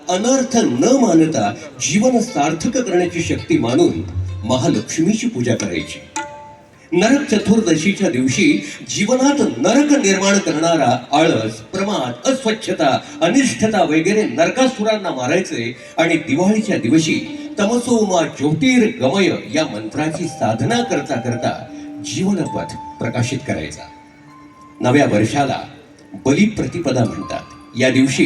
अनर्थ न मानता जीवन सार्थक करण्याची शक्ती मानून महालक्ष्मीची पूजा करायची. नरक चतुर्दशीच्या दिवशी जीवनात नरक निर्माण करणारा आळस, प्रमाद, अस्वच्छता, अनिष्ठता वगैरे नरकासुरांना मारायचे आणि दिवाळीच्या दिवशी तमसो मा ज्योतिर्गमय या मंत्राची साधना करता करता जीवनपथ प्रकाशित करायचा. नव्या वर्षाला बलिप्रतिपदा म्हणतात. या दिवशी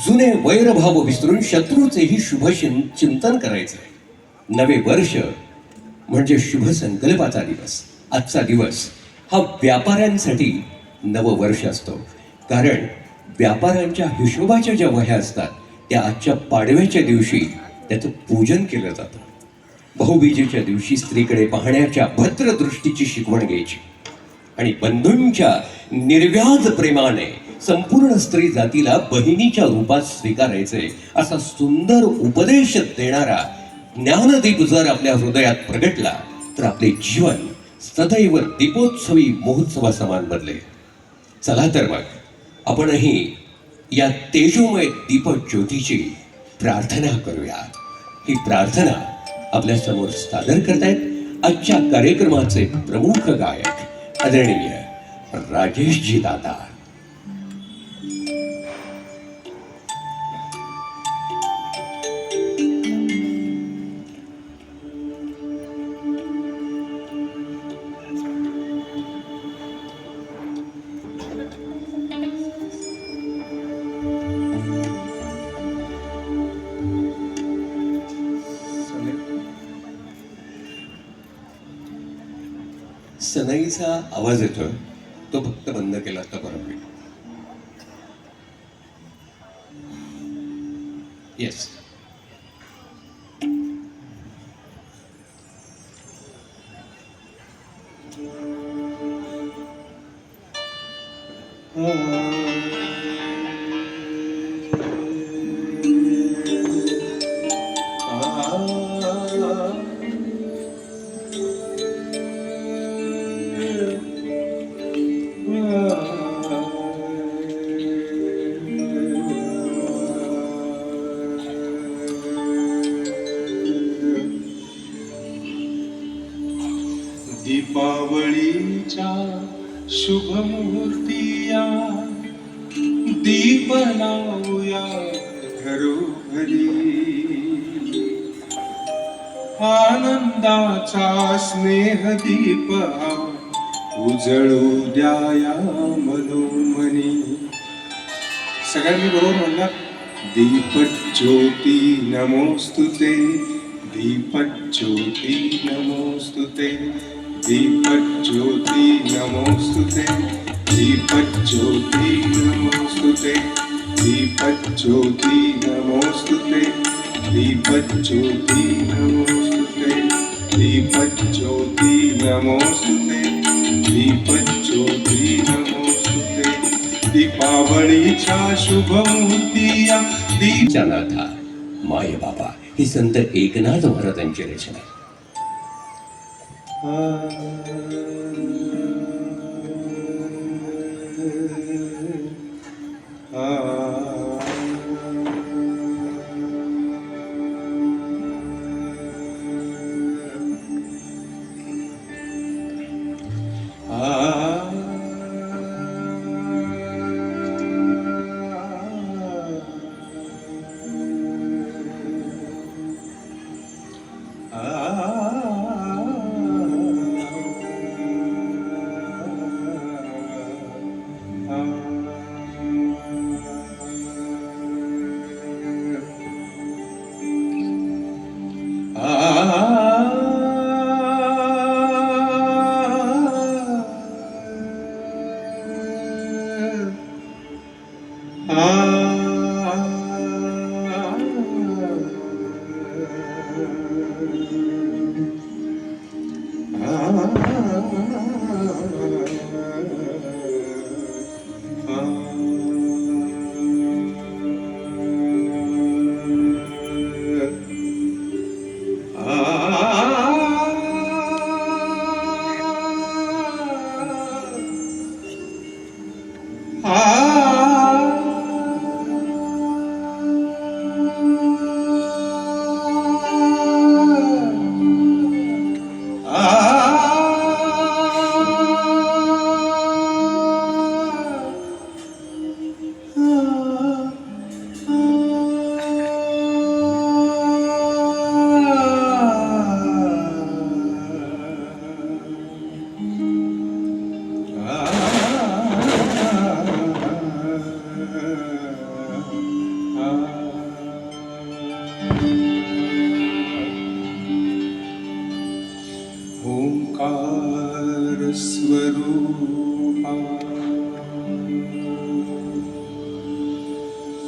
जुने वैरभाव विसरून शत्रूचेही शुभ चिंतन करायचे. नवे वर्ष म्हणजे शुभ संकल्पाचा दिवस. आजचा दिवस हा व्यापाऱ्यांसाठी नववर्ष असतो, कारण व्यापाऱ्यांच्या हिशोबाच्या ज्या वह्या असतात त्या आजच्या पाडव्याच्या दिवशी त्याचं पूजन केलं जातं. भाऊबीजेच्या दिवशी स्त्रीकडे पाहण्याच्या भद्र दृष्टीची शिकवण घ्यायची आणि बंधूंच्या निर्व्याज प्रेमाने संपूर्ण स्त्री जातीला बहिणीच्या रूपात स्वीकारायचे असा सुंदर उपदेश देणारा ज्ञानदीप जर आपल्या हृदयात प्रगटला तर आपले जीवन सदैव दीपोत्सवी महोत्सवासमान बनले. चला तर मग आपणही या तेजोमय दीपज्योतीची प्रार्थना करूया. ही प्रार्थना आपल्या समोर सादर करतायत आजच्या कार्यक्रमाचे प्रमुख गायक आदरणीय राजेशजी दादा. सनईचा आवाज येतोय, तो फक्त बंद केला तर बरं होईल. येस. दीपावलीच्या शुभ मुहूर्तिया दीप लावूया घरोघरी. आनंदाचा स्नेह दीप हा उजळू द्याया मनोमनी. सगळ्यांनी बरोबर म्हणला, दीपज्योती नमोस्तुते, दीपज्योती नमोस्तुते, दीपज्योती नमोस्तुते, दीपज्योती नमोस्तुते, दीपज्योती नमोस्तुते, दीपज्योती नमोस्तुते, दीपज्योती नमोस्तुते, दीपज्योती नमोस्तुते. दीपावलीच्या शुभ मुहूर्तिया दीपच्या नाथा माय बाबा ही संत एकनाथ महाराजांची रचना.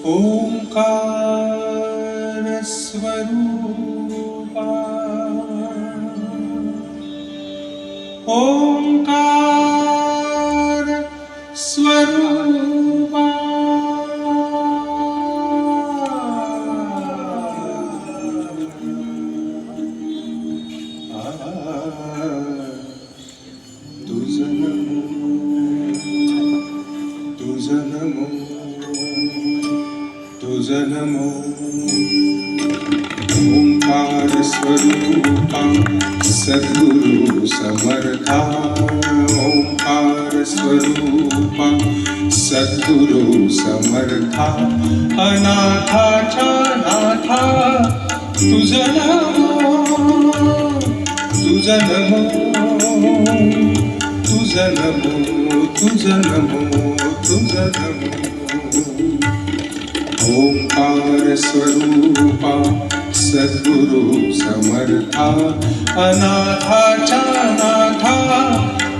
ओंकार स्वरूपा ओंकार स्वरूपा तुझं नमो तुझं नमो तुझं नमो ओंकार स्वरूपा सद्गुरु समर्था ओंकार स्वरूपा सद्गुरु समर्था अनाथाच्या नाथा तुझं नमो तुझं नमो तुझं नमो तुझं नमो तुझं नमो ओंकार स्वरूपा सद्गुरु समर्था अनाथाच्या नाथा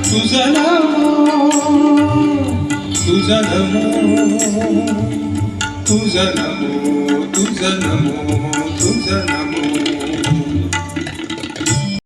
तुझं नमो तुझं नमो तुझं नमो तुझं नमो तुझं नमो